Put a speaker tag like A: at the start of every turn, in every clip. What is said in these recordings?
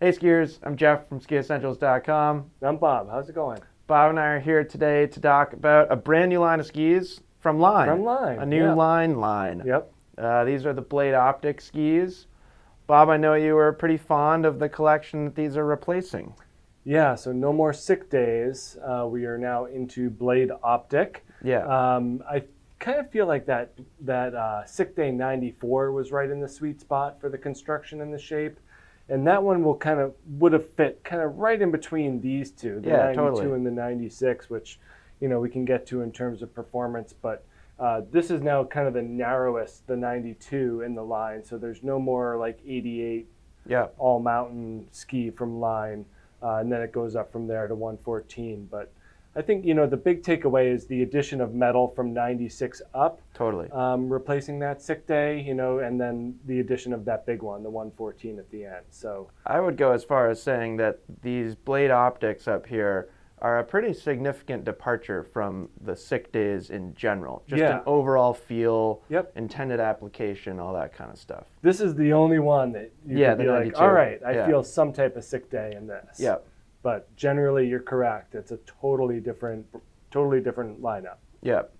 A: Hey skiers, I'm Jeff from skiessentials.com.
B: I'm Bob. How's it going?
A: Bob and I are here today to talk about a brand new line of skis from Line.
B: From Line.
A: A new
B: Yeah.
A: line.
B: Yep.
A: These are the Blade Optic skis. Bob, I know you were pretty fond of the collection that these are replacing.
B: Yeah. So no more sick days. We are now into Blade Optic.
A: Yeah.
B: I kind of feel like that sick day 94 was right in the sweet spot for the construction and the shape. And that one would have fit kind of right in between these two, the
A: Yeah,
B: 92
A: totally.
B: and the 96, which we can get to in terms of performance. But this is now kind of the narrowest, the 92 in the line. So there's no more like 88
A: Yeah.
B: all mountain ski from Line, and then it goes up from there to 114. But I think the big takeaway is the addition of metal from 96 up,
A: Totally.
B: replacing that sick day, and then the addition of that big one, the 114 at the end. So
A: I would go as far as saying that these Blade Optics up here are a pretty significant departure from the sick days in general. Just
B: Yeah.
A: an overall feel,
B: Yep.
A: intended application, all that kind of stuff.
B: this is the only one that you
A: Yeah,
B: can
A: the
B: be like,
A: 92.
B: all right, I
A: Yeah.
B: feel some type of sick day in this.
A: Yep.
B: But generally, you're correct. It's a totally different lineup.
A: Yep.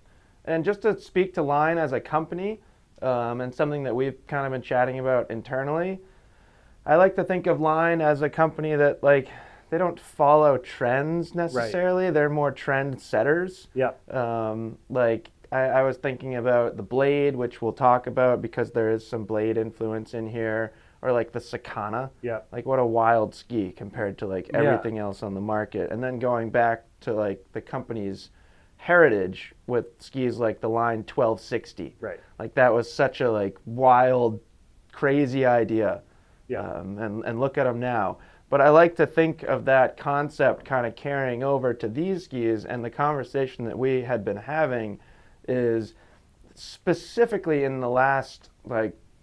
A: And just to speak to Line as a company, and something that we've kind of been chatting about internally, I like to think of Line as a company that they don't follow trends necessarily. Right. They're more trend setters.
B: Yeah.
A: I was thinking about the Blade, which we'll talk about because there is some Blade influence in here, or like the Sakana.
B: Yeah.
A: Like what a wild ski compared to everything else on the market. And then going back to the company's heritage with skis like the Line 1260.
B: Right.
A: Like that was such a wild, crazy idea.
B: Yeah.
A: And look at them now. But I like to think of that concept kind of carrying over to these skis, and the conversation that we had been having is specifically in the last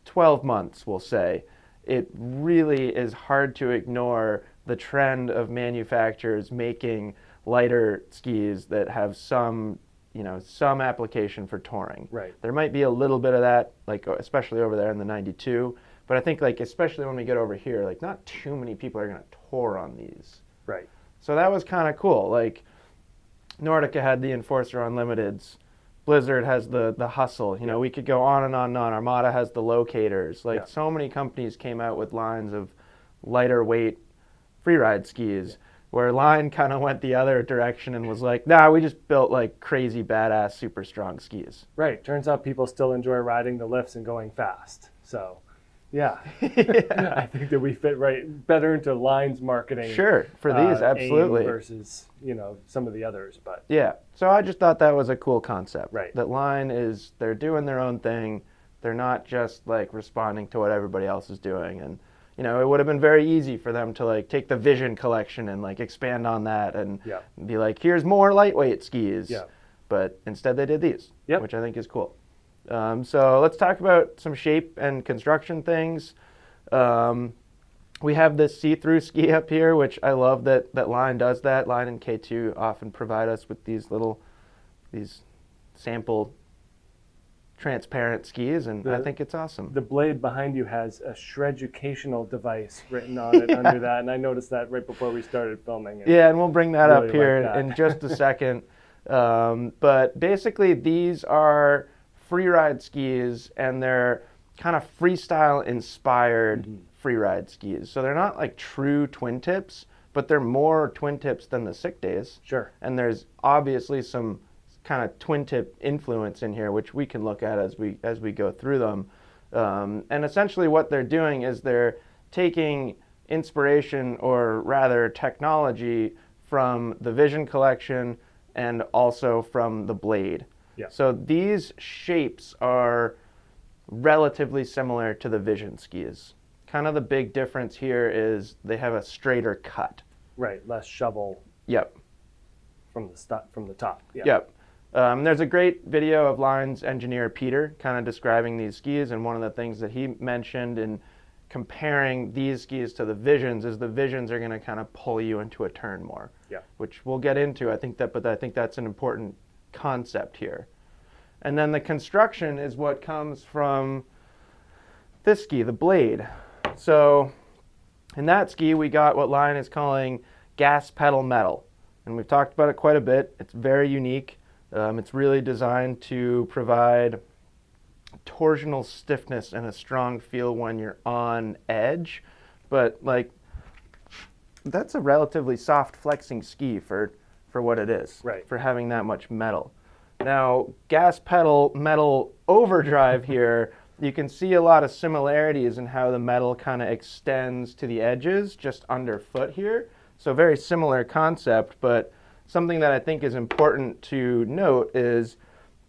A: 12 months, we'll say, it really is hard to ignore the trend of manufacturers making lighter skis that have some application for touring.
B: Right.
A: There might be a little bit of that, especially over there in the 92. But I think especially when we get over here, not too many people are going to tour on these.
B: Right.
A: So that was kind of cool. Nordica had the Enforcer Unlimiteds. Blizzard has the Hustle. We could go on and on and on. Armada has the Locators. So many companies came out with lines of lighter weight freeride skis, where Line kind of went the other direction and was nah, we just built crazy badass super strong skis.
B: Right. Turns out people still enjoy riding the lifts and going fast. So yeah.
A: Yeah.
B: I think that we fit better into Line's marketing.
A: Sure, for these, absolutely.
B: Versus, some of the others, but
A: yeah. So I just thought that was a cool concept.
B: Right.
A: That Line they're doing their own thing. They're not just responding to what everybody else is doing. And it would have been very easy for them to take the Vision collection and expand on that and be here's more lightweight skis.
B: Yeah.
A: But instead they did these,
B: Yep.
A: which I think is cool. So let's talk about some shape and construction things. We have this see-through ski up here, which I love that Line does that. Line and K2 often provide us with these sample transparent skis, and I think it's awesome.
B: The Blade behind you has a Shreducational device written on it under that, and I noticed that right before we started filming.
A: Yeah, and we'll bring that
B: really
A: up here
B: like that.
A: in just a second. But basically, these are freeride skis, and they're kind of freestyle inspired freeride skis. So they're not true twin tips, but they're more twin tips than the sick days.
B: Sure.
A: And there's obviously some kind of twin tip influence in here, which we can look at as we go through them. And essentially what they're doing is they're taking inspiration, or rather technology, from the Vision collection and also from the Blade.
B: Yeah.
A: So these shapes are relatively similar to the Vision skis. Kind of the big difference here is they have a straighter cut.
B: Right, less shovel.
A: Yep.
B: From the top. Yeah.
A: Yep. There's a great video of Line's engineer Peter kind of describing these skis, and one of the things that he mentioned in comparing these skis to the Visions is the Visions are going to kind of pull you into a turn more.
B: Yeah.
A: Which we'll get into. But I think that's an important concept here. And then the construction is what comes from this ski, the Blade. So In that ski, we got what Line is calling gas pedal metal. And we've talked about it quite a bit. It's very unique. It's really designed to provide torsional stiffness and a strong feel when you're on edge. But like, that's a relatively soft flexing ski for what it is,
B: right,
A: for having that much metal. Now, gas pedal metal overdrive here, you can see a lot of similarities in how the metal kind of extends to the edges just underfoot here. So very similar concept, but something that I think is important to note is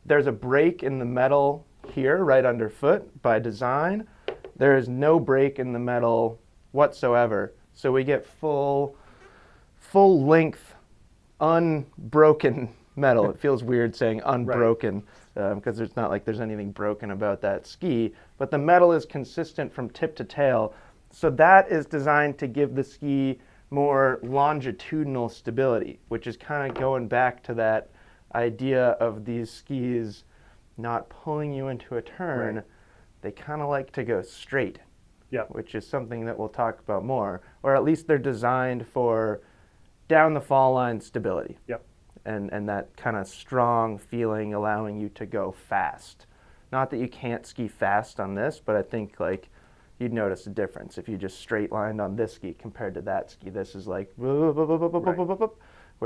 A: there's a break in the metal here right underfoot by design. There is no break in the metal whatsoever. So we get full length, unbroken metal. It feels weird saying unbroken because it's not like there's anything broken about that ski, but the metal is consistent from tip to tail. So that is designed to give the ski more longitudinal stability, which is kind of going back to that idea of these skis not pulling you into a turn.
B: Right.
A: They kind of like to go straight,
B: yep,
A: which is something that we'll talk about more, or at least they're designed for down the fall line stability.
B: yep,
A: And that kind of strong feeling allowing you to go fast. Not that you can't ski fast on this, but I think like you'd notice a difference if you just straight lined on this ski compared to that ski. This is like where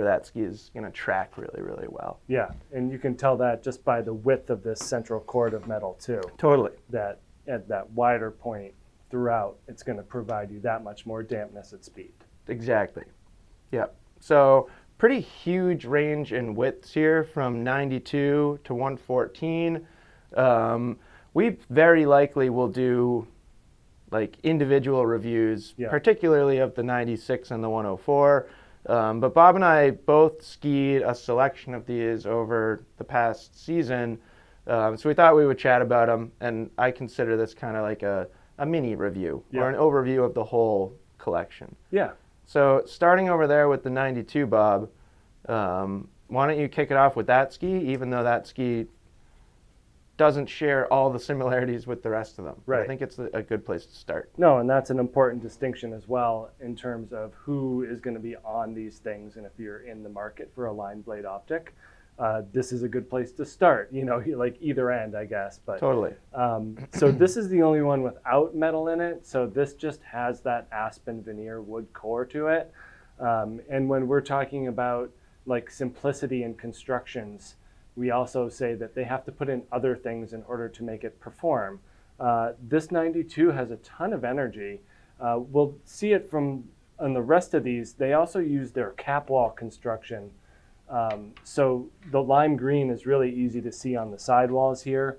A: that ski is going to track really, really well.
B: yeah, and you can tell that just by the width of this central cord of metal too.
A: Totally.
B: That at that wider point throughout, it's going to provide you that much more dampness at speed.
A: Exactly. Yep. So pretty huge range in widths here from 92 to 114. We very likely will do like individual reviews, particularly of the 96 and the 104. But Bob and I both skied a selection of these over the past season. So we thought we would chat about them. And I consider this kind of like a mini review or an overview of the whole collection.
B: Yeah.
A: So starting over there with the 92, Bob, why don't you kick it off with that ski, even though that ski doesn't share all the similarities with the rest of them.
B: Right.
A: I think it's a good place to start.
B: No, and that's an important distinction as well in terms of who is going to be on these things. And if you're in the market for a Line Blade Optic, this is a good place to start. You know, like either end, I guess. But
A: Totally.
B: So this is the only one without metal in it. So this just has that aspen veneer wood core to it. And when we're talking about like simplicity in constructions, we also say that they have to put in other things in order to make it perform. This 92 has a ton of energy. We'll see it from on the rest of these. They also use their cap wall construction. So the lime green is really easy to see on the sidewalls here.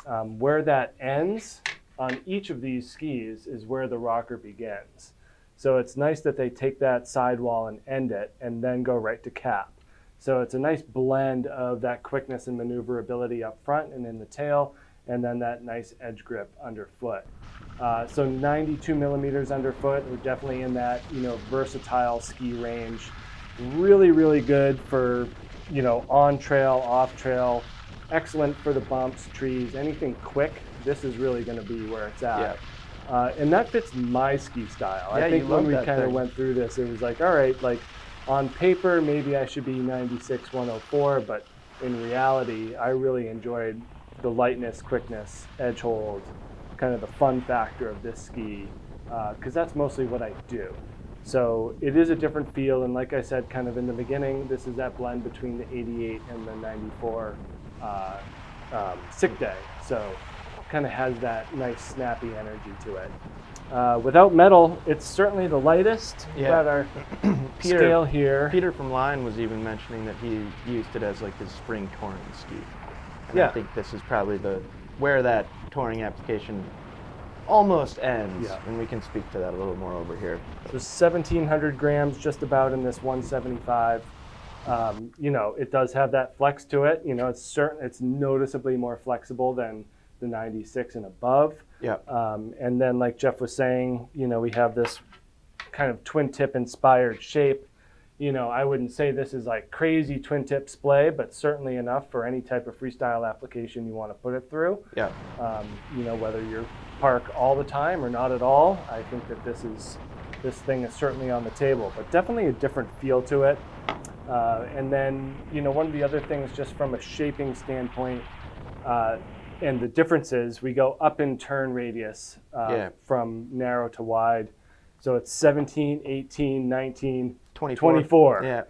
B: Where that ends on each of these skis is where the rocker begins. So it's nice that they take that sidewall and end it and then go right to cap. So it's a nice blend of that quickness and maneuverability up front and in the tail, and then that nice edge grip underfoot. So 92 millimeters underfoot, we're definitely in that, versatile ski range. Really, really good for, on trail, off trail, excellent for the bumps, trees, anything quick. This is really going to be where it's at. Yeah. And that fits my ski style.
A: Yeah,
B: I think when we kind of went through this, it was like, all right, like on paper, maybe I should be 96, 104, but in reality, I really enjoyed the lightness, quickness, edge hold, kind of the fun factor of this ski, because that's mostly what I do. So it is a different feel, and like I said kind of in the beginning, this is that blend between the 88 and the 94 sick day. So kind of has that nice snappy energy to it. Without metal, it's certainly the lightest. We've got our scale here.
A: Peter from Line was even mentioning that he used it as like his spring touring ski. And I think this is probably where that touring application almost ends, and we can speak to that a little more over here.
B: So 1,700 grams just about in this 175. It does have that flex to it. It's noticeably more flexible than the 96 and above.
A: Yeah.
B: And then like Jeff was saying, we have this kind of twin tip inspired shape. I wouldn't say this is like crazy twin tip splay, but certainly enough for any type of freestyle application you want to put it through.
A: Yeah.
B: Whether you're park all the time or not at all, I think that this is this thing is certainly on the table, but definitely a different feel to it. And then, one of the other things just from a shaping standpoint, and the differences, we go up in turn radius from narrow to wide. So it's 17, 18, 19, 24.
A: Yeah.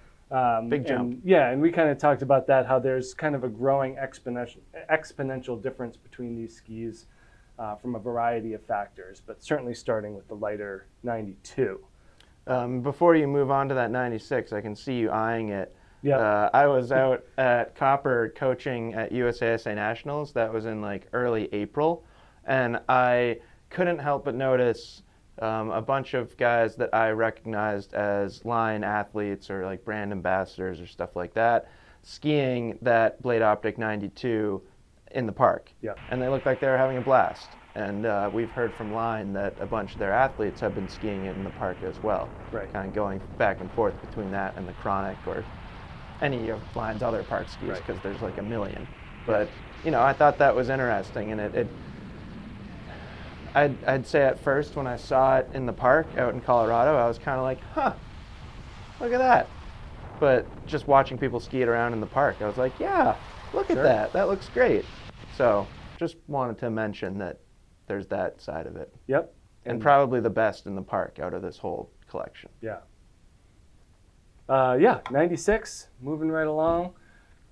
A: Big jump.
B: And we kind of talked about that, how there's kind of a growing exponential difference between these skis from a variety of factors, but certainly starting with the lighter 92.
A: Before you move on to that 96, I can see you eyeing it.
B: Yeah.
A: I was out at Copper coaching at USASA Nationals. That was in like early April. And I couldn't help but notice a bunch of guys that I recognized as line athletes or like brand ambassadors or stuff like that, skiing that Blade Optic 92 in the park.
B: Yeah.
A: And they looked like they were having a blast. And we've heard from Line that a bunch of their athletes have been skiing it in the park as well.
B: Right.
A: Kind of going back and forth between that and the Chronic or any of Line's other park skis, because there's like a million. But, I thought that was interesting. And I'd say at first when I saw it in the park out in Colorado, I was kind of like, look at that. But just watching people ski it around in the park, I was like, yeah, look at that. That looks great. So just wanted to mention that there's that side of it.
B: Yep.
A: And probably the best in the park out of this whole collection.
B: Yeah. 96, moving right along.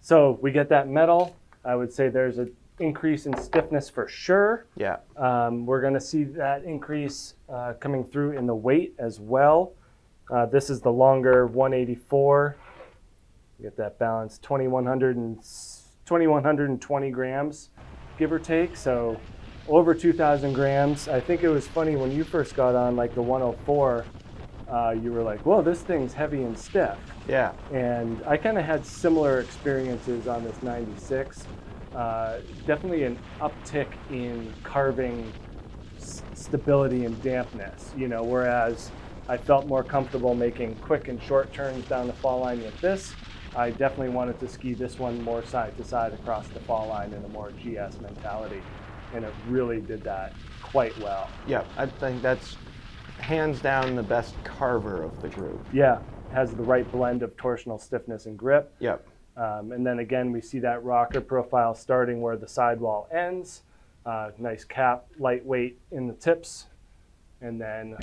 B: So we get that metal. I would say there's an increase in stiffness for sure.
A: Yeah.
B: We're going to see that increase coming through in the weight as well. This is the longer 184. You get that balance, 2,120 grams, give or take. So over 2,000 grams. I think it was funny when you first got on like the 104, you were like, whoa, this thing's heavy and stiff.
A: Yeah.
B: And I kind of had similar experiences on this 96. Definitely an uptick in carving stability and dampness, whereas I felt more comfortable making quick and short turns down the fall line with this. I definitely wanted to ski this one more side to side across the fall line in a more GS mentality, and it really did that quite well.
A: Yeah, I think that's hands down the best carver of the group.
B: Yeah, has the right blend of torsional stiffness and grip.
A: Yep.
B: And then again, we see that rocker profile starting where the sidewall ends. Nice cap, lightweight in the tips, and then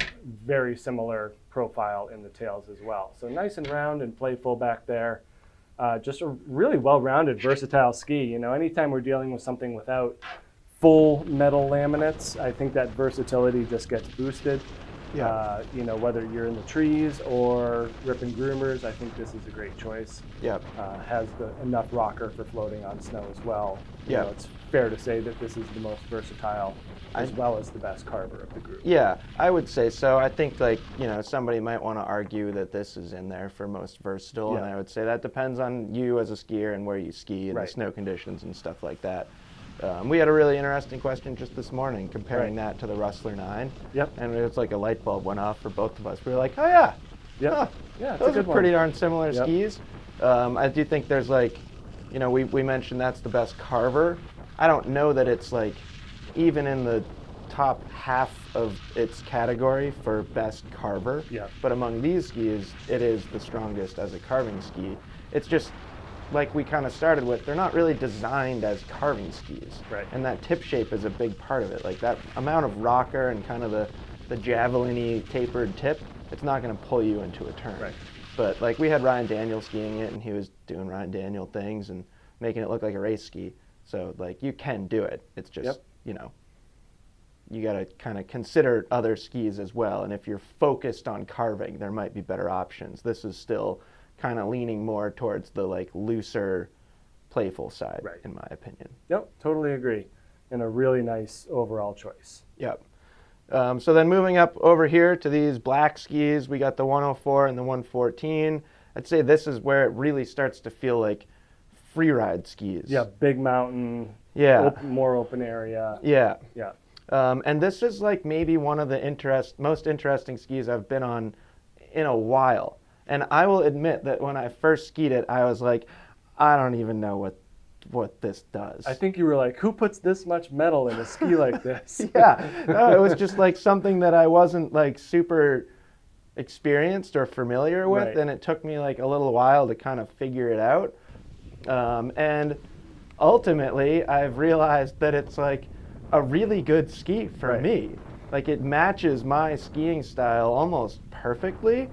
B: very similar profile in the tails as well. So nice and round and playful back there. Just a really well-rounded, versatile ski. Anytime we're dealing with something without full metal laminates, I think that versatility just gets boosted.
A: Yeah.
B: Whether you're in the trees or ripping groomers, I think this is a great choice.
A: Yep.
B: Has enough rocker for floating on snow as well.
A: Yeah.
B: It's fair to say that this is the most versatile as well as the best carver of the group.
A: Yeah, I would say so. I think somebody might want to argue that this is in there for most versatile, and I would say that depends on you as a skier and where you ski and the snow conditions and stuff like that. We had a really interesting question just this morning comparing that to the Rustler 9. Yep. And it was like a light bulb went off for both of us. We were like, oh yeah.
B: Yep.
A: Huh,
B: yeah,
A: those are pretty darn similar skis. I do think there's we mentioned that's the best carver. I don't know that it's even in the top half of its category for best carver.
B: Yeah.
A: But among these skis, it is the strongest as a carving ski. It's just like we kind of started with, they're not really designed as carving skis.
B: Right.
A: And that tip shape is a big part of it. Like that amount of rocker and kind of the javelin-y tapered tip, it's not going to pull you into a turn.
B: Right.
A: But we had Ryan Daniel skiing it, and he was doing Ryan Daniel things and making it look like a race ski. So you can do it. It's just, you got to kind of consider other skis as well. And if you're focused on carving, there might be better options. This is still kind of leaning more towards the looser, playful side, in my opinion.
B: Yep, totally agree. And a really nice overall choice.
A: Yep. So then moving up over here to these black skis, we got the 104 and the 114. I'd say this is where it really starts to feel like free ride skis.
B: Yeah, big mountain.
A: Yeah.
B: More open area.
A: Yeah.
B: Yeah.
A: And this is maybe one of the most interesting skis I've been on in a while. And I will admit that when I first skied it, I was like, I don't even know what this does.
B: I think you were like, who puts this much metal in a ski like this?
A: Yeah. No, it was just something that I wasn't super experienced or familiar with,
B: Right.
A: and it took me like a little while to kind of figure it out. And ultimately, I've realized that it's like a really good ski for
B: Right.
A: me. Like it matches my skiing style almost perfectly,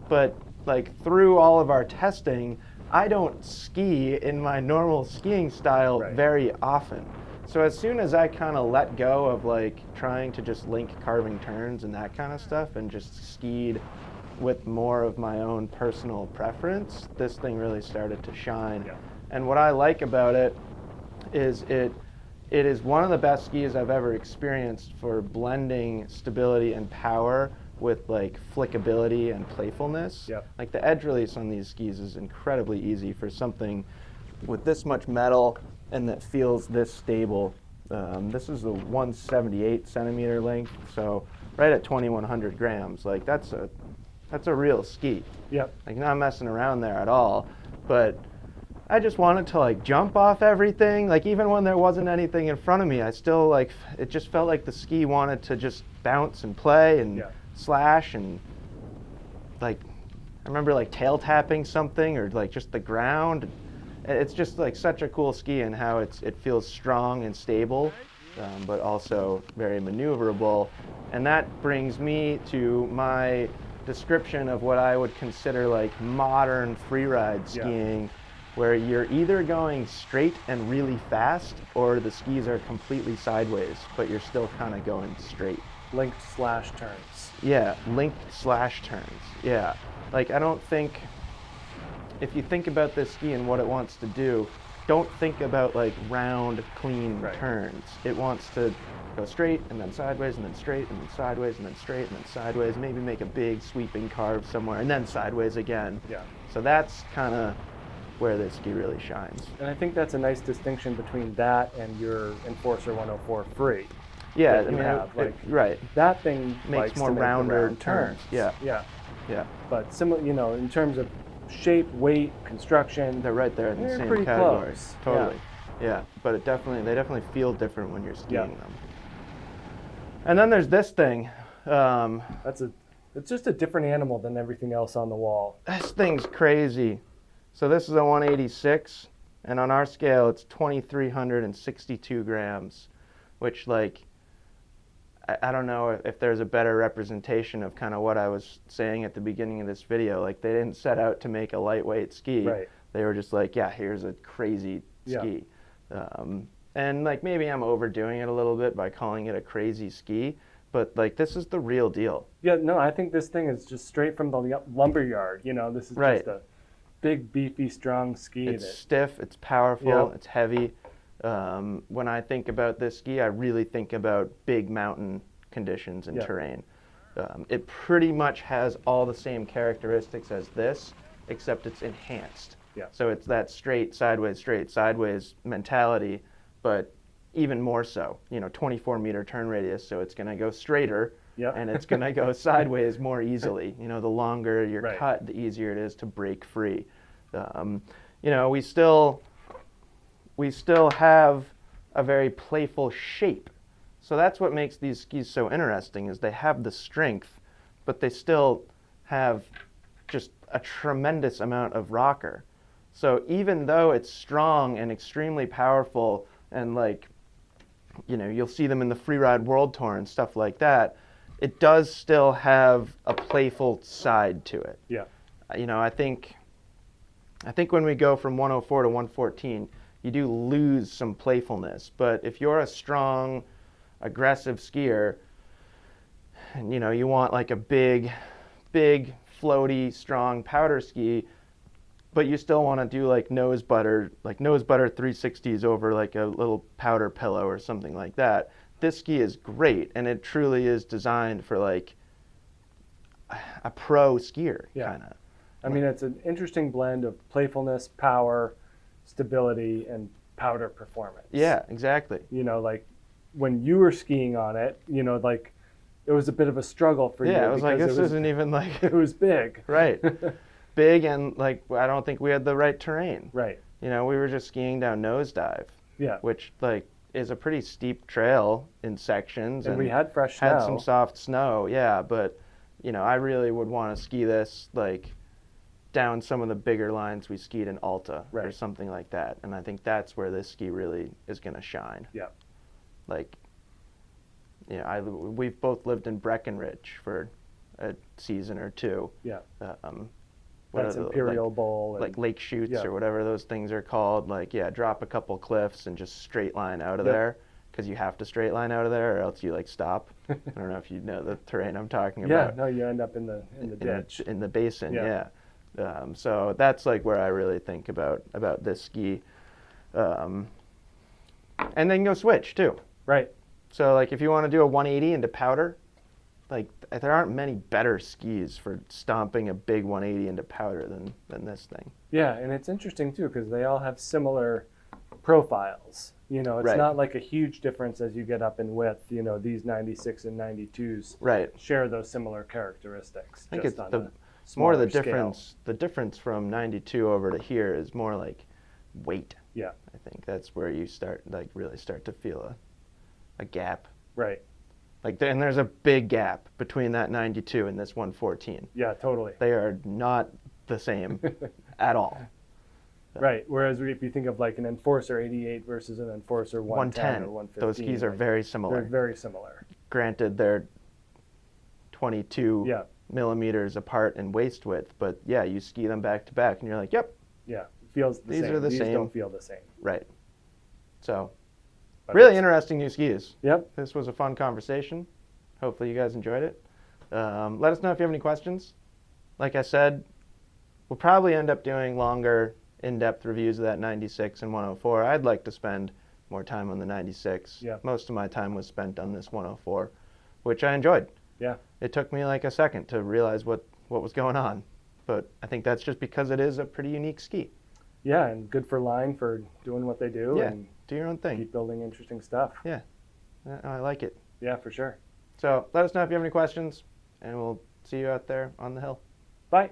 A: but like through all of our testing, I don't ski in my normal skiing style
B: Right.
A: very often. So as soon as I kind of let go of like trying to just link carving turns and that kind of stuff and just skied with more of my own personal preference, this thing really started to shine.
B: Yeah.
A: And what I like about it is it is one of the best skis I've ever experienced for blending stability and power with like flickability and playfulness.
B: Yep.
A: Like the edge release on these skis is incredibly easy for something with this much metal and that feels this stable. This is the 178 centimeter length, so right at 2,100 grams. Like that's a real ski.
B: Yep.
A: Like not messing around there at all. But I just wanted to like jump off everything. Like even when there wasn't anything in front of me, I still like, it just felt like the ski wanted to just bounce and play and
B: Yeah.
A: slash, and like I remember like tail tapping something or like just the ground. It's just like such a cool ski and how it feels strong and stable, but also very maneuverable. And that brings me to my description of what I would consider like modern freeride
B: Yeah.
A: skiing, where you're either going straight and really fast or the skis are completely sideways, but you're still kind of going straight.
B: Linked slash turns.
A: Yeah, linked slash turns. Yeah. Like I don't think, if you think about this ski and what it wants to do, don't think about like round, clean
B: Right.
A: turns. It wants to go straight and then sideways and then straight and then sideways and then straight and then sideways, maybe make a big sweeping carve somewhere and then sideways again.
B: Yeah.
A: So that's kind of where this ski really shines.
B: And I think that's a nice distinction between that and your Enforcer 104 free.
A: Yeah,
B: that
A: I
B: you
A: mean,
B: have, like,
A: right.
B: That thing
A: Makes
B: likes
A: more
B: to make the
A: rounder
B: round
A: turns. Yeah.
B: Yeah.
A: Yeah,
B: But similar, in terms of shape, weight, construction,
A: they're right there in the
B: they're
A: same
B: pretty
A: category.
B: close.
A: Totally. Yeah, but they definitely feel different when you're skiing
B: Yeah.
A: them. And then there's this thing.
B: It's just a different animal than everything else on the wall.
A: This thing's crazy. So this is a 186, and on our scale, it's 2,362 grams, which like, I don't know if there's a better representation of kind of what I was saying at the beginning of this video. Like they didn't set out to make a lightweight ski.
B: Right.
A: They were just like, yeah, here's a crazy
B: Yeah.
A: ski. And like maybe I'm overdoing it a little bit by calling it a crazy ski, but like this is the real deal.
B: Yeah, no, I think this thing is just straight from the lumber yard. This is
A: Right.
B: just a big, beefy, strong ski.
A: It's stiff, it's powerful,
B: Yep.
A: it's heavy. When I think about this ski, I really think about big mountain conditions and
B: Yep.
A: terrain. It pretty much has all the same characteristics as this, except it's enhanced.
B: Yeah.
A: So it's that straight sideways mentality, but even more so. 24-meter turn radius, so it's going to go straighter,
B: Yep.
A: and it's going to go sideways more easily. The longer your
B: Right.
A: cut, the easier it is to break free. We still have a very playful shape. So that's what makes these skis so interesting, is they have the strength, but they still have just a tremendous amount of rocker. So even though it's strong and extremely powerful, and like, you'll see them in the Freeride World Tour and stuff like that, it does still have a playful side to it.
B: Yeah.
A: I think when we go from 104 to 114, you do lose some playfulness. But if you're a strong, aggressive skier, and you want like a big, floaty, strong powder ski, but you still want to do like nose butter 360s over like a little powder pillow or something like that, this ski is great, and it truly is designed for like a pro skier.
B: Yeah.
A: Kind of.
B: I mean, it's an interesting blend of playfulness, power, stability, and powder performance.
A: Yeah, exactly.
B: Like when you were skiing on it, like it was a bit of a struggle for you.
A: Yeah, I was like,
B: because
A: this isn't even like
B: it was big.
A: right, big, and like I don't think we had the right terrain.
B: Right.
A: We were just skiing down Nosedive,
B: Yeah.
A: which like is a pretty steep trail in sections,
B: And we had fresh
A: had
B: snow.
A: some soft snow. Yeah, but you know, I really would want to ski this like down some of the bigger lines we skied in Alta or
B: Right.
A: something like that. And I think that's where this ski really is going to shine.
B: Yeah.
A: Like, you know, we've both lived in Breckenridge for a season or two.
B: Yeah.
A: What
B: That's
A: are the-
B: Imperial Bowl. And,
A: like Lake Chutes
B: Yeah.
A: or whatever those things are called. Like, yeah, drop a couple cliffs and just straight line out of
B: Yep.
A: there, because you have to straight line out of there or else you like stop. I don't know if you know the terrain I'm talking
B: yeah.
A: about.
B: No, you end up in the ditch.
A: In the basin,
B: Yeah.
A: yeah. So that's like where I really think about this ski. And then go switch too.
B: Right.
A: So like if you want to do a 180 into powder, like there aren't many better skis for stomping a big 180 into powder than this thing.
B: Yeah, and it's interesting too because they all have similar profiles. You know, it's
A: Right.
B: not like a huge difference as you get up in width. You know, these 96 and 92s
A: Right.
B: share those similar characteristics.
A: I think
B: just
A: it's
B: on
A: the
B: a
A: more the
B: smaller scale.
A: difference. The difference from 92 over to here is more like weight.
B: Yeah.
A: I think that's where you really start to feel a gap.
B: Right.
A: Like, and there's a big gap between that 92 and this 114.
B: Yeah, totally.
A: They are not the same at all.
B: Right. Whereas if you think of like an Enforcer 88 versus an Enforcer 110 or 115,
A: Those skis are
B: like,
A: very
B: they're
A: similar.
B: very similar.
A: Granted, they're 22
B: Yeah.
A: millimeters apart in waist width, but yeah, you ski them back to back, and you're like, yep,
B: Yeah. Feels the
A: These
B: same.
A: are the
B: These
A: same.
B: don't feel the same.
A: right. So,
B: But
A: really
B: it's-
A: interesting new skis.
B: Yep.
A: This was a fun conversation. Hopefully, you guys enjoyed it. Let us know if you have any questions. Like I said, we'll probably end up doing longer, in-depth reviews of that 96 and 104. I'd like to spend more time on the 96.
B: Yeah.
A: Most of my time was spent on this 104, which I enjoyed.
B: Yeah.
A: It took me like a second to realize what was going on, but I think that's just because it is a pretty unique ski.
B: Yeah, and good for Line for doing what they do
A: Yeah,
B: and
A: do your own thing.
B: keep building interesting stuff.
A: Yeah, I like it.
B: Yeah, for sure.
A: So let us know if you have any questions, and we'll see you out there on the hill.
B: Bye.